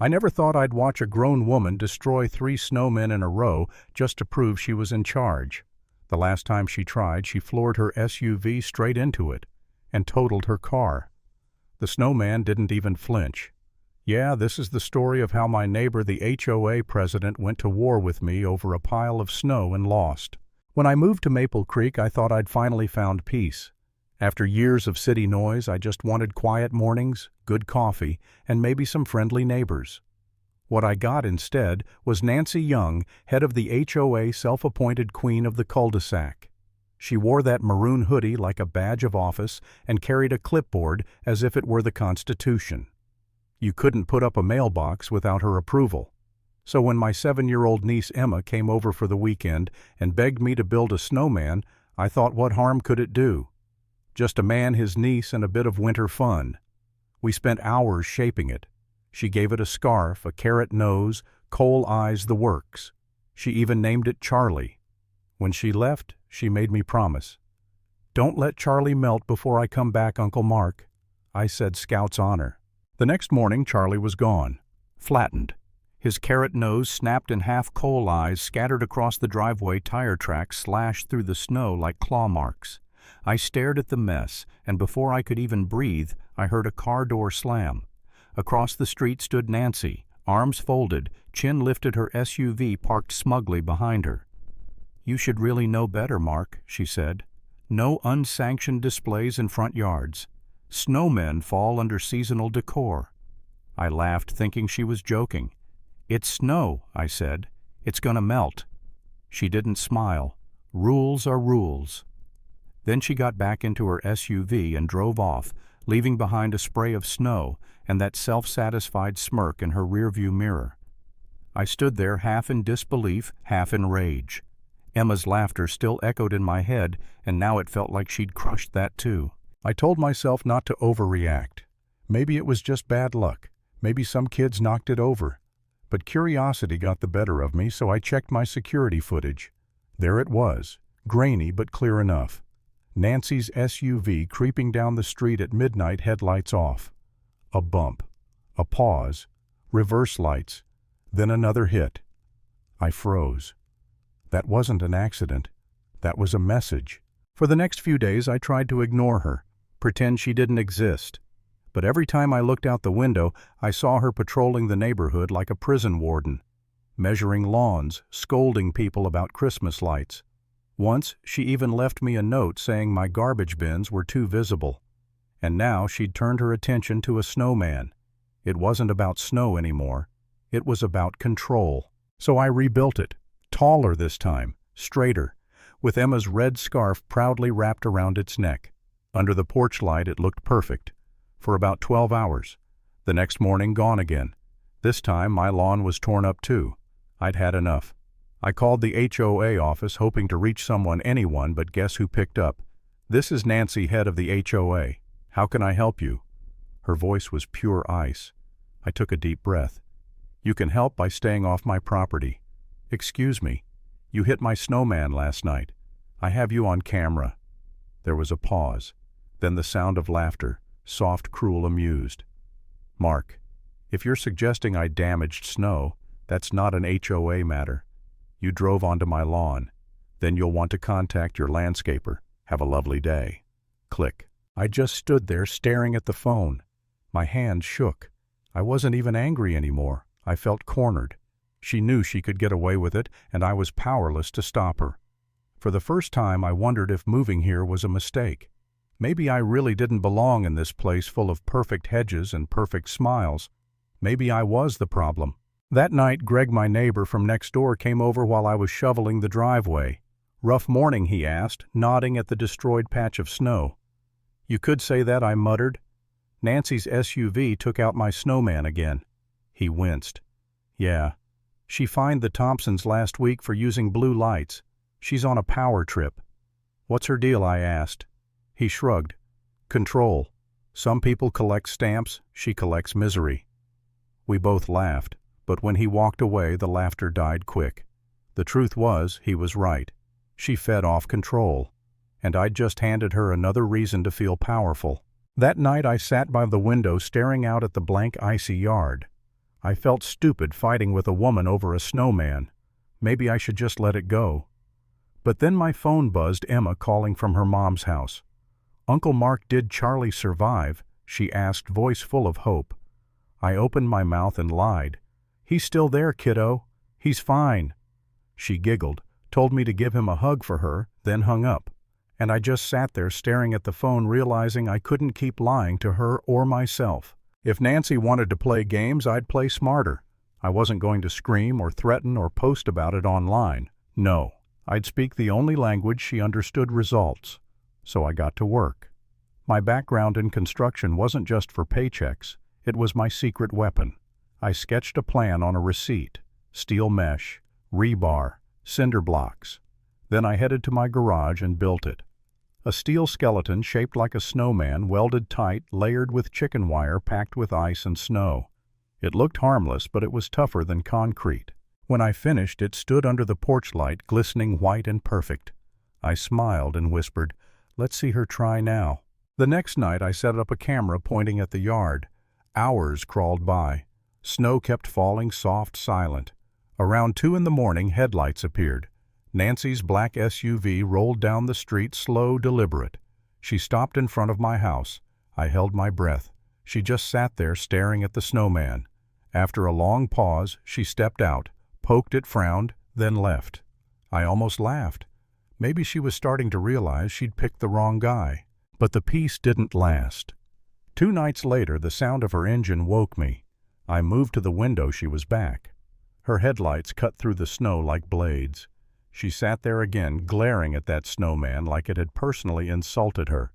I never thought I'd watch a grown woman destroy 3 snowmen in a row just to prove she was in charge. The last time she tried, she floored her SUV straight into it and totaled her car. The snowman didn't even flinch. Yeah, this is the story of how my neighbor, the HOA president, went to war with me over a pile of snow and lost. When I moved to Maple Creek, I thought I'd finally found peace. After years of city noise, I just wanted quiet mornings, good coffee, and maybe some friendly neighbors. What I got instead was Nancy Young, head of the HOA, self-appointed queen of the cul-de-sac. She wore that maroon hoodie like a badge of office and carried a clipboard as if it were the Constitution. You couldn't put up a mailbox without her approval. So when my 7-year-old niece Emma came over for the weekend and begged me to build a snowman, I thought, what harm could it do? Just a man, his niece, and a bit of winter fun. We spent hours shaping it. She gave it a scarf, a carrot nose, coal eyes, the works. She even named it Charlie. When she left, she made me promise. "Don't let Charlie melt before I come back, Uncle Mark." I said, Scout's honor. The next morning, Charlie was gone, flattened. His carrot nose snapped in half, coal eyes scattered across the driveway, tire tracks slashed through the snow like claw marks. I stared at the mess, and before I could even breathe, I heard a car door slam. Across the street stood Nancy, arms folded, chin lifted, her SUV parked smugly behind her. "You should really know better, Mark," she said. "No unsanctioned displays in front yards. Snowmen fall under seasonal decor." I laughed, thinking she was joking. "It's snow," I said. "It's gonna melt." She didn't smile. Rules are rules. Then she got back into her SUV and drove off, leaving behind a spray of snow and that self-satisfied smirk in her rearview mirror. I stood there, half in disbelief, half in rage. Emma's laughter still echoed in my head, and now it felt like she'd crushed that too. I told myself not to overreact. Maybe it was just bad luck. Maybe some kids knocked it over. But curiosity got the better of me, so I checked my security footage. There it was, grainy but clear enough. Nancy's SUV creeping down the street at midnight, headlights off. A bump, a pause, reverse lights, then another hit. I froze. That wasn't an accident. That was a message. For the next few days, I tried to ignore her, pretend she didn't exist. But every time I looked out the window, I saw her patrolling the neighborhood like a prison warden, measuring lawns, scolding people about Christmas lights. Once, she even left me a note saying my garbage bins were too visible. And now she'd turned her attention to a snowman. It wasn't about snow anymore. It was about control. So I rebuilt it, taller this time, straighter, with Emma's red scarf proudly wrapped around its neck. Under the porch light, it looked perfect. For about 12 hours. The next morning, gone again. This time, my lawn was torn up too. I'd had enough. I called the HOA office, hoping to reach anyone, but guess who picked up? "This is Nancy, head of the HOA. How can I help you?" Her voice was pure ice. I took a deep breath. "You can help by staying off my property." "Excuse me. You hit my snowman last night. I have you on camera." There was a pause. Then the sound of laughter, soft, cruel, amused. "Mark, if you're suggesting I damaged snow, that's not an HOA matter. You drove onto my lawn. Then you'll want to contact your landscaper. Have a lovely day." Click. I just stood there staring at the phone. My hands shook. I wasn't even angry anymore. I felt cornered. She knew she could get away with it, and I was powerless to stop her. For the first time, I wondered if moving here was a mistake. Maybe I really didn't belong in this place full of perfect hedges and perfect smiles. Maybe I was the problem. That night, Greg, my neighbor from next door, came over while I was shoveling the driveway. "Rough morning?" he asked, nodding at the destroyed patch of snow. "You could say that," I muttered. "Nancy's SUV took out my snowman again." He winced. "Yeah. She fined the Thompsons last week for using blue lights. She's on a power trip." "What's her deal?" I asked. He shrugged. "Control. Some people collect stamps, she collects misery." We both laughed, but when he walked away, the laughter died quick. The truth was, he was right. She fed off control, and I'd just handed her another reason to feel powerful. That night I sat by the window staring out at the blank, icy yard. I felt stupid fighting with a woman over a snowman. Maybe I should just let it go. But then my phone buzzed, Emma calling from her mom's house. "Uncle Mark, did Charlie survive?" she asked, voice full of hope. I opened my mouth and lied. "He's still there, kiddo. He's fine." She giggled, told me to give him a hug for her, then hung up. And I just sat there staring at the phone, realizing I couldn't keep lying to her or myself. If Nancy wanted to play games, I'd play smarter. I wasn't going to scream or threaten or post about it online. No, I'd speak the only language she understood: results. So I got to work. My background in construction wasn't just for paychecks. It was my secret weapon. I sketched a plan on a receipt: steel mesh, rebar, cinder blocks. Then I headed to my garage and built it. A steel skeleton shaped like a snowman, welded tight, layered with chicken wire packed with ice and snow. It looked harmless, but it was tougher than concrete. When I finished, it stood under the porch light, glistening white and perfect. I smiled and whispered, "Let's see her try now." The next night I set up a camera pointing at the yard. Hours crawled by. Snow kept falling, soft, silent. Around 2 in the morning, headlights appeared. Nancy's black SUV rolled down the street, slow, deliberate. She stopped in front of my house. I held my breath. She just sat there staring at the snowman. After a long pause, she stepped out, poked it, frowned, then left. I almost laughed. Maybe she was starting to realize she'd picked the wrong guy. But the peace didn't last. 2 nights later, the sound of her engine woke me. I moved to the window. She was back. Her headlights cut through the snow like blades. She sat there again, glaring at that snowman like it had personally insulted her.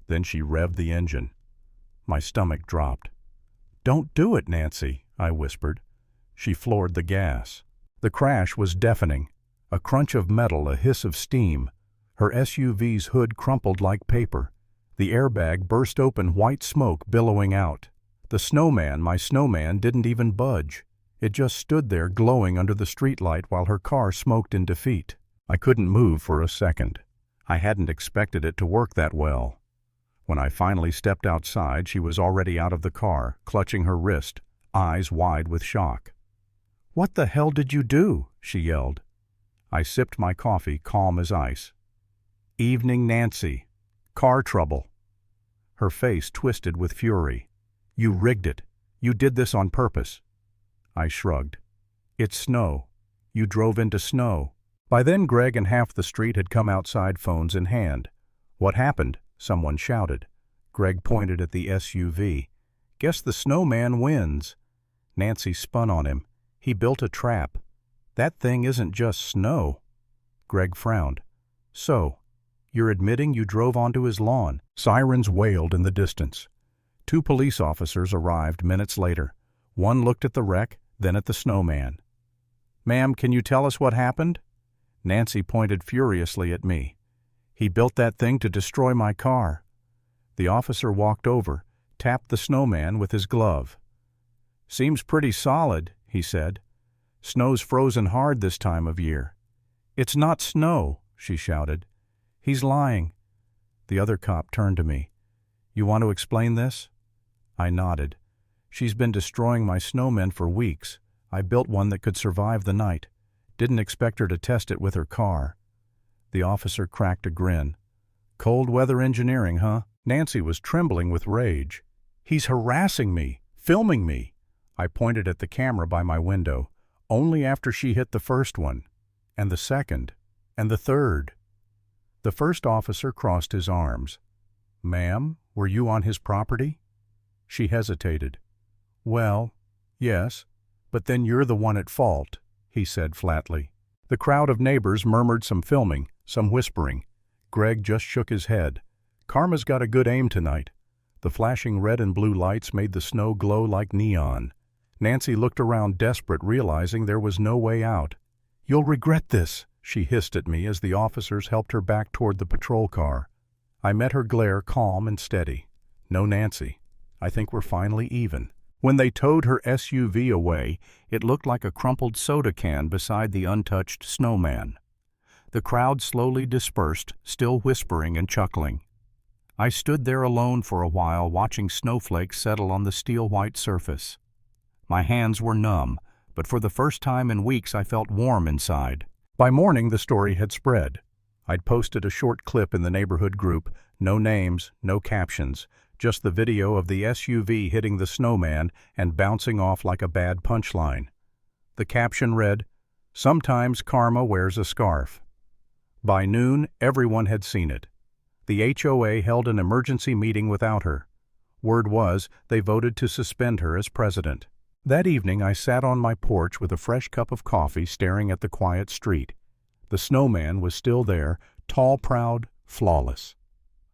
Then she revved the engine. My stomach dropped. "Don't do it, Nancy," I whispered. She floored the gas. The crash was deafening. A crunch of metal, a hiss of steam. Her SUV's hood crumpled like paper. The airbag burst open, white smoke billowing out. The snowman, my snowman, didn't even budge. It just stood there glowing under the streetlight while her car smoked in defeat. I couldn't move for a second. I hadn't expected it to work that well. When I finally stepped outside, she was already out of the car, clutching her wrist, eyes wide with shock. "What the hell did you do?" she yelled. I sipped my coffee, calm as ice. "Evening, Nancy. Car trouble." Her face twisted with fury. "You rigged it. You did this on purpose." I shrugged. "It's snow. You drove into snow." By then Greg and half the street had come outside, phones in hand. "What happened?" someone shouted. Greg pointed at the SUV. "Guess the snowman wins." Nancy spun on him. "He built a trap. That thing isn't just snow." Greg frowned. "So, you're admitting you drove onto his lawn?" Sirens wailed in the distance. 2 police officers arrived minutes later. One looked at the wreck, then at the snowman. "Ma'am, can you tell us what happened?" Nancy pointed furiously at me. "He built that thing to destroy my car." The officer walked over, tapped the snowman with his glove. "Seems pretty solid," he said. "Snow's frozen hard this time of year." "It's not snow," she shouted. "He's lying." The other cop turned to me. "You want to explain this?" I nodded. "She's been destroying my snowmen for weeks. I built one that could survive the night. Didn't expect her to test it with her car." The officer cracked a grin. "Cold weather engineering, huh?" Nancy was trembling with rage. "He's harassing me, filming me." I pointed at the camera by my window. Only after she hit the first one, and the second, and the third. The first officer crossed his arms. "Ma'am, were you on his property?" She hesitated. "Well, yes, but then you're the one at fault," he said flatly. The crowd of neighbors murmured some filming, some whispering. Greg just shook his head. "Karma's got a good aim tonight." The flashing red and blue lights made the snow glow like neon. Nancy looked around, desperate, realizing there was no way out. "You'll regret this," she hissed at me as the officers helped her back toward the patrol car. I met her glare, calm and steady. "No, Nancy. I think we're finally even." When they towed her SUV away, it looked like a crumpled soda can beside the untouched snowman. The crowd slowly dispersed, still whispering and chuckling. I stood there alone for a while, watching snowflakes settle on the steel-white surface. My hands were numb, but for the first time in weeks I felt warm inside. By morning the story had spread. I'd posted a short clip in the neighborhood group, no names, no captions, just the video of the SUV hitting the snowman and bouncing off like a bad punchline. The caption read, "Sometimes karma wears a scarf." By noon, everyone had seen it. The HOA held an emergency meeting without her. Word was they voted to suspend her as president. That evening I sat on my porch with a fresh cup of coffee staring at the quiet street. The snowman was still there, tall, proud, flawless.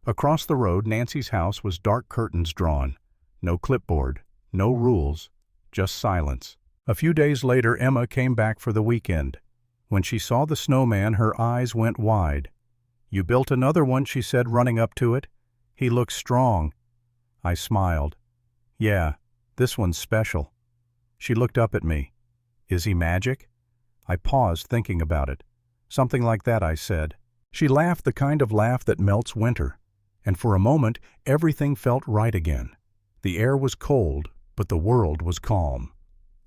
Across the road, Nancy's house was dark curtains drawn. No clipboard, no rules, just silence. A few days later, Emma came back for the weekend. When she saw the snowman, her eyes went wide. "You built another one," she said, running up to it. "He looks strong." I smiled. "Yeah, this one's special." She looked up at me. "Is he magic?" I paused, thinking about it. "Something like that," I said. She laughed, the kind of laugh that melts winter. And for a moment, everything felt right again. The air was cold, but the world was calm.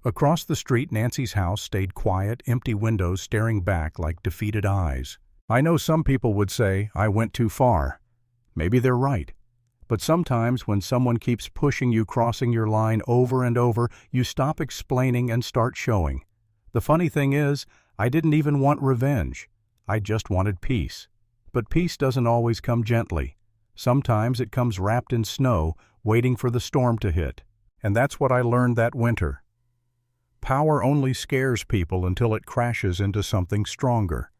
Across the street, Nancy's house stayed quiet, empty windows staring back like defeated eyes. I know some people would say I went too far. Maybe they're right. But sometimes when someone keeps pushing you, crossing your line over and over, you stop explaining and start showing. The funny thing is, I didn't even want revenge. I just wanted peace. But peace doesn't always come gently. Sometimes it comes wrapped in snow, waiting for the storm to hit. And that's what I learned that winter. Power only scares people until it crashes into something stronger.